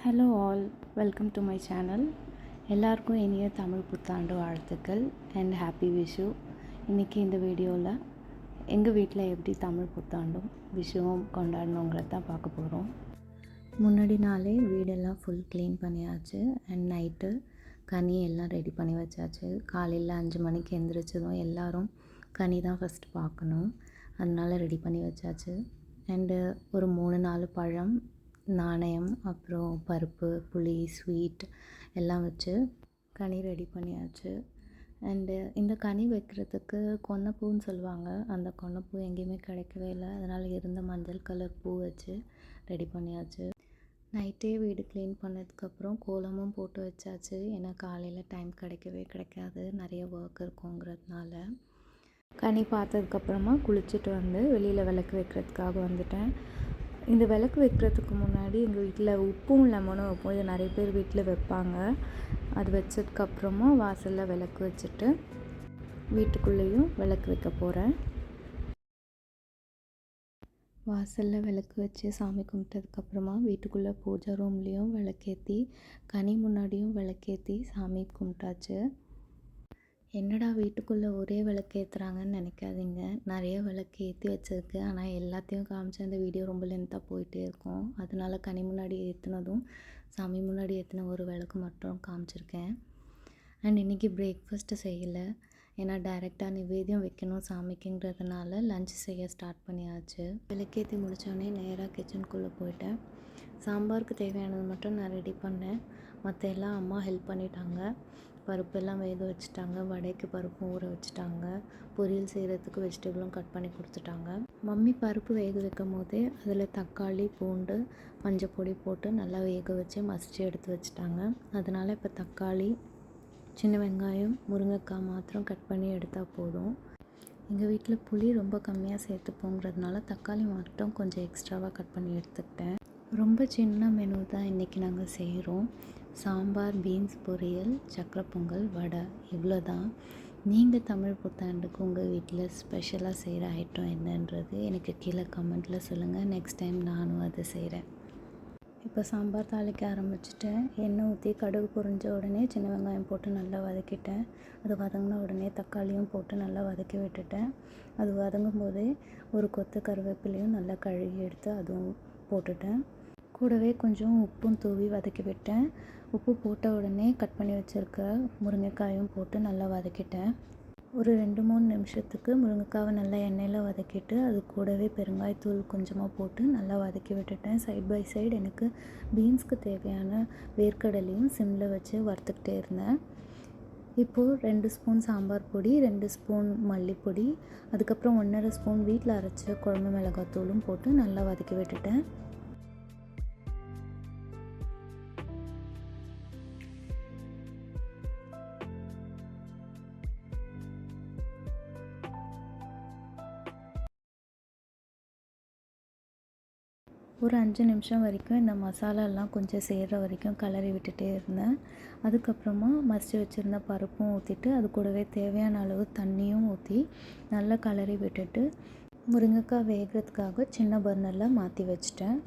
Hello all, welcome to my channel. எல்லாருக்கும் இனிய தமிழ் புத்தாண்டு வாழ்த்துக்கள் அண்ட் ஹாப்பி விஷு. இன்றைக்கி இந்த வீடியோவில் எங்கள் வீட்டில் எப்படி தமிழ் புத்தாண்டும் விஷுவும் கொண்டாடணுங்கிறது தான் பார்க்க போகிறோம். முன்னாடி நாளே வீடெல்லாம் ஃபுல் க்ளீன் பண்ணியாச்சு அண்ட் நைட்டு கனி எல்லாம் ரெடி பண்ணி வச்சாச்சு. காலையில் 5 மணிக்கு எழுந்திரிச்சதும் எல்லோரும் கனி தான் ஃபஸ்ட்டு பார்க்கணும், அதனால் ரெடி பண்ணி வச்சாச்சு. அண்டு ஒரு 3-4 பழம், நாணயம், அப்புறம் பருப்பு, புளி, ஸ்வீட் எல்லாம் வச்சு கனி ரெடி பண்ணியாச்சு. அண்டு இந்த கனி வைக்கிறதுக்கு கொன்னைப்பூன்னு சொல்லுவாங்க. அந்த கொன்னைப்பூ எங்கேயுமே கிடைக்கவே இல்லை, அதனால் இருந்த மஞ்சள் கலர் பூ வச்சு ரெடி பண்ணியாச்சு. நைட்டே வீடு க்ளீன் பண்ணதுக்கப்புறம் கோலமும் போட்டு வச்சாச்சு. ஏன்னா காலையில் டைம் கிடைக்காது, நிறைய ஒர்க் இருக்குங்கிறதுனால. கனி பார்த்ததுக்கப்புறமா குளிச்சுட்டு வந்து வெளியில் விளக்கு வைக்கிறதுக்காக வந்துட்டேன். இந்த விளக்கு வைக்கிறதுக்கு முன்னாடி எங்கள் வீட்டில் உப்பும் லெமனும் வைப்போம். இது நிறைய பேர் வீட்டில் வைப்பாங்க. அது வச்சதுக்கப்புறமா வாசலில் விளக்கு வச்சுட்டு வீட்டுக்குள்ளேயும் விளக்கு வைக்க போகிறேன். வாசலில் விளக்கு வச்சு சாமி கும்பிட்டதுக்கப்புறமா வீட்டுக்குள்ளே பூஜை ரூம்லேயும் விளக்கேற்றி கனி முன்னாடியும் விளக்கேற்றி சாமி கும்பிட்டாச்சு. என்னடா வீட்டுக்குள்ளே ஒரே விளக்கு ஏற்றுறாங்கன்னு நினைக்காதீங்க, நிறைய விளக்கு ஏற்றி வச்சுருக்கு. ஆனால் எல்லாத்தையும் காமிச்சு அந்த வீடியோ ரொம்ப லென்த்தாக போயிட்டே இருக்கும். அதனால கனி முன்னாடி ஏற்றுனதும் சாமி முன்னாடி ஏற்றின ஒரு விளக்கு மட்டும் காமிச்சிருக்கேன். அண்ட் இன்றைக்கி பிரேக்ஃபாஸ்ட்டு செய்யலை, ஏன்னா டைரெக்டாக நிவேதியம் வைக்கணும் சாமிக்குங்கிறதுனால லன்ச் செய்ய ஸ்டார்ட் பண்ணியாச்சு. விளக்கேற்றி முடித்தோடனே நேராக கிச்சனுக்குள்ளே போயிட்டேன். சாம்பாருக்கு தேவையானது மட்டும் நான் ரெடி பண்ணேன், மற்ற எல்லாம் அம்மா ஹெல்ப் பண்ணிட்டாங்க. பருப்பெல்லாம் வேக வச்சுட்டாங்க, வடைக்கு பருப்பும் ஊற வச்சுட்டாங்க, பொரியல் செய்கிறதுக்கு வெஜிடபிளும் கட் பண்ணி கொடுத்துட்டாங்க. மம்மி பருப்பு வேக வைக்கும் போதே அதில் தக்காளி, பூண்டு, மஞ்சள் பொடி போட்டு நல்லா வேக வச்சு மசிச்சு எடுத்து வச்சுட்டாங்க. அதனால் இப்போ தக்காளி, சின்ன வெங்காயம், முருங்கைக்காய் மாத்திரம் கட் பண்ணி எடுத்தால் போதும். எங்கள் வீட்டில் புளி ரொம்ப கம்மியாக சேர்த்துப்போங்கிறதுனால தக்காளி மட்டும் கொஞ்சம் எக்ஸ்ட்ராவாக கட் பண்ணி எடுத்துக்கிட்டேன். ரொம்ப சின்ன மெனு தான் இன்றைக்கி நாங்கள் செய்கிறோம். சாம்பார், பீன்ஸ் பொரியல், சக்கரை பொங்கல், வடை, இவ்வளோ தான். நீங்கள் தமிழ் புத்தாண்டுக்கு உங்கள் வீட்டில் ஸ்பெஷலாக செய்கிற ஐட்டம் என்னன்றது எனக்கு கீழே கமெண்ட்டில் சொல்லுங்கள். நெக்ஸ்ட் டைம் நானும் அதை செய்கிறேன். இப்போ சாம்பார் தாளிக்க ஆரம்பிச்சிட்டேன். எண்ணெய் ஊற்றி கடுகு பொரிஞ்ச உடனே சின்ன வெங்காயம் போட்டு நல்லா வதக்கிட்டேன். அது வதங்கின உடனே தக்காளியும் போட்டு நல்லா வதக்கி விட்டுட்டேன். அது வதங்கும் போதே ஒரு கொத்து கருவேப்பிலையும் நல்லா கழுகி எடுத்து அதுவும் போட்டுட்டேன். கூடவே கொஞ்சம் உப்பும் தூவி வதக்கி விட்டேன். உப்பு போட்ட உடனே கட் பண்ணி வச்சுருக்க முருங்கைக்காயும் போட்டு நல்லா வதக்கிட்டேன். ஒரு 2-3 நிமிஷத்துக்கு முருங்கைக்காவை நல்லா எண்ணெயில் வதக்கிட்டு அது கூடவே பெருங்காயத்தூள் கொஞ்சமாக போட்டு நல்லா வதக்கி விட்டுட்டேன். சைட் பை சைடு எனக்கு பீன்ஸ்க்கு தேவையான வேர்க்கடலையும் சிம்மில் வச்சு வறுத்துக்கிட்டே இருந்தேன். இப்போது 2 ஸ்பூன் சாம்பார் பொடி, 2 ஸ்பூன் மல்லிப்பொடி, அதுக்கப்புறம் 1.5 ஸ்பூன் வீட்டில் அரைச்ச குழம்பு மிளகாத்தூளும் போட்டு நல்லா வதக்கி விட்டுட்டேன். ஒரு 5 நிமிஷம் வரைக்கும் இந்த மசாலாலாம் கொஞ்சம் சேர்கிற வரைக்கும் கிளறி விட்டுட்டே இருந்தேன். அதுக்கப்புறமா மசிச்சு வச்சுருந்த பருப்பும் ஊற்றிட்டு அது கூடவே தேவையான அளவு தண்ணியும் ஊற்றி நல்லா கிளறி விட்டுட்டு முருங்கைக்காய் வேகிறதுக்காக சின்ன பர்னரில் மாற்றி வச்சிட்டேன்.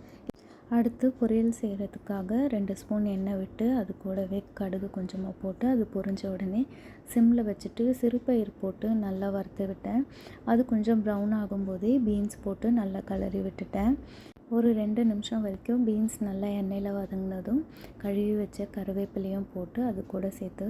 அடுத்து பொரியல் செய்கிறதுக்காக 2 ஸ்பூன் எண்ணெய் விட்டு அது கூடவே கடுகு கொஞ்சமாக போட்டு அது பொரிஞ்ச உடனே சிம்மில் வச்சுட்டு சிறுபயிர் போட்டு நல்லா வறுத்து விட்டேன். அது கொஞ்சம் ப்ரௌன் ஆகும்போதே பீன்ஸ் போட்டு நல்லா கிளறி விட்டுட்டேன். ஒரு 2 நிமிஷம் வரைக்கும் பீன்ஸ் நல்லா எண்ணெயில் வதங்கினதும் கழுவி வச்ச கருவேப்பிலையும் போட்டு அது கூட சேர்த்து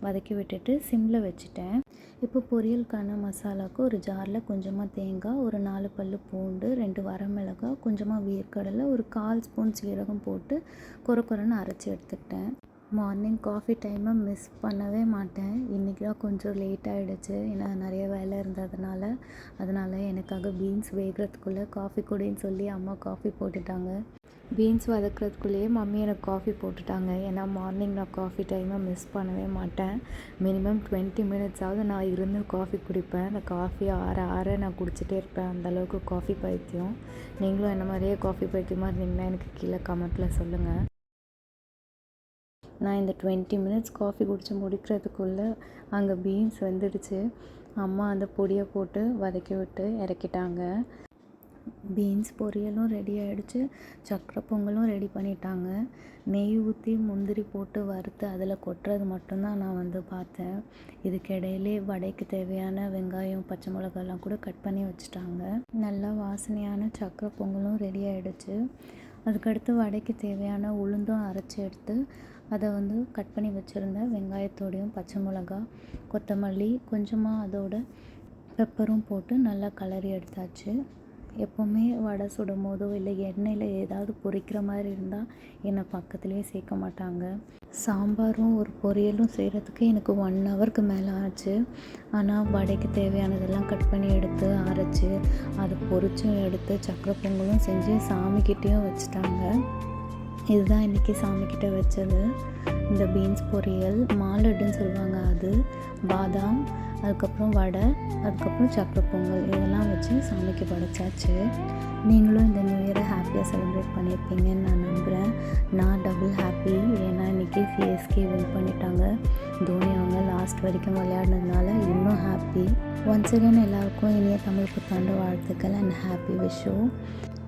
வதக்கி விட்டுட்டு சிம்மில் வச்சுட்டேன். இப்போ பொரியலுக்கான மசாலாவுக்கு ஒரு ஜாரில் கொஞ்சமாக தேங்காய், ஒரு 4 பல் பூண்டு, 2 வரமிளகாய், கொஞ்சமாக வேர்க்கடலை, ஒரு 1/4 ஸ்பூன் சீரகம் போட்டு கொரன்னு அரைச்சி எடுத்துக்கிட்டேன். மார்னிங் காஃபி டைமை மிஸ் பண்ணவே மாட்டேன். இன்றைக்கி தான் கொஞ்சம் லேட் ஆகிடுச்சு, ஏன்னா நிறைய வேலை அதனால் எனக்காக பீன்ஸ் வேகிறதுக்குள்ளே காஃபி குடின்னு சொல்லி அம்மா காஃபி போட்டுட்டாங்க. பீன்ஸ் வதக்கிறதுக்குள்ளேயே மம்மி எனக்கு காஃபி போட்டுட்டாங்க. ஏன்னா மார்னிங் நான் காஃபி டைமை மிஸ் பண்ணவே மாட்டேன். மினிமம் 20 மினிட்ஸாவது நான் இருந்து காஃபி குடிப்பேன். அந்த காஃபி ஆற நான் குடிச்சிட்டே இருப்பேன். அந்தளவுக்கு காஃபி பைத்தியம். நீங்களும் என்ன மாதிரியே காஃபி பைத்தியமாக இருந்தீங்கன்னா எனக்கு கீழே கமெண்ட்டில் சொல்லுங்கள். நான் இந்த 20 மினிட்ஸ் காஃபி குடித்து முடிக்கிறதுக்குள்ளே அங்கே பீன்ஸ் வெந்துடுச்சு. அம்மா அந்த பொடியை போட்டு வதக்கி விட்டு இறக்கிட்டாங்க. பீன்ஸ் பொரியலும் ரெடி ஆகிடுச்சு, சக்கரை பொங்கலும் ரெடி பண்ணிட்டாங்க. நெய் ஊற்றி முந்திரி போட்டு வறுத்து அதில் கொட்டுறது மட்டும்தான் நான் வந்து பார்த்தேன். இதுக்கிடையிலே வடைக்கு தேவையான வெங்காயம், பச்சை மிளகாலாம் கூட கட் பண்ணி வச்சுட்டாங்க. நல்லா வாசனையான சக்கரை பொங்கலும் ரெடி ஆகிடுச்சு. அதுக்கடுத்து வடைக்கு தேவையான உளுந்தும் அரைச்சி எடுத்து அதை வந்து கட் பண்ணி வச்சுருந்தேன். வெங்காயத்தோடையும் பச்சை மிளகா, கொத்தமல்லி, கொஞ்சமாக அதோட பெப்பரும் போட்டு நல்லா கிளறி எடுத்தாச்சு. எப்போவுமே வடை சுடும் போதோ இல்லை எண்ணெயில் ஏதாவது பொரிக்கிற மாதிரி இருந்தால் என்னை பக்கத்துலேயே சேர்க்க மாட்டாங்க. சாம்பாரும் ஒரு பொரியலும் செய்கிறதுக்கு எனக்கு 1 ஹவருக்கு மேலே ஆச்சு. ஆனால் வடைக்கு தேவையானதெல்லாம் கட் பண்ணி எடுத்து அரைச்சி அதை பொரிச்சும் எடுத்து சக்கரை பொங்கலும் செஞ்சு சாமிக்கிட்டேயும் வச்சுட்டாங்க. இதுதான் இன்றைக்கி சாமிக்கிட்ட வச்சது. இந்த பீன்ஸ் பொரியல், மாலட்டுன்னு சொல்லுவாங்க, அது பாதாம், அதுக்கப்புறம் வடை, அதுக்கப்புறம் சக்கரை பொங்கல், இதெல்லாம் வச்சு சாமிக்கு படைச்சாச்சு. நீங்களும் இந்த நியூ இயரை ஹாப்பியாக செலிப்ரேட் பண்ணியிருப்பீங்கன்னு நான் நம்புகிறேன். நான் டபுள் ஹாப்பி. ஏன்னா இன்றைக்கி சிஎஸ்கே வின் பண்ணிட்டாங்க. தோனி அவங்க லாஸ்ட் வரைக்கும் விளையாடினதுனால இன்னும் ஹாப்பி. ஒன்ஸ் அகேன் எல்லாருக்கும் இனிய தமிழ் புத்தாண்டு வாழ்த்துக்கள் அண்ட் ஹாப்பி விஷு.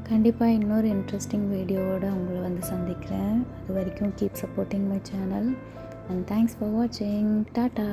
கண்டிப்பாக இன்னொரு இன்ட்ரெஸ்டிங் வீடியோவோடு உங்களை வந்து சந்திக்கிறேன். அது வரைக்கும் keep supporting my channel and thanks for வாட்சிங். டாட்டா.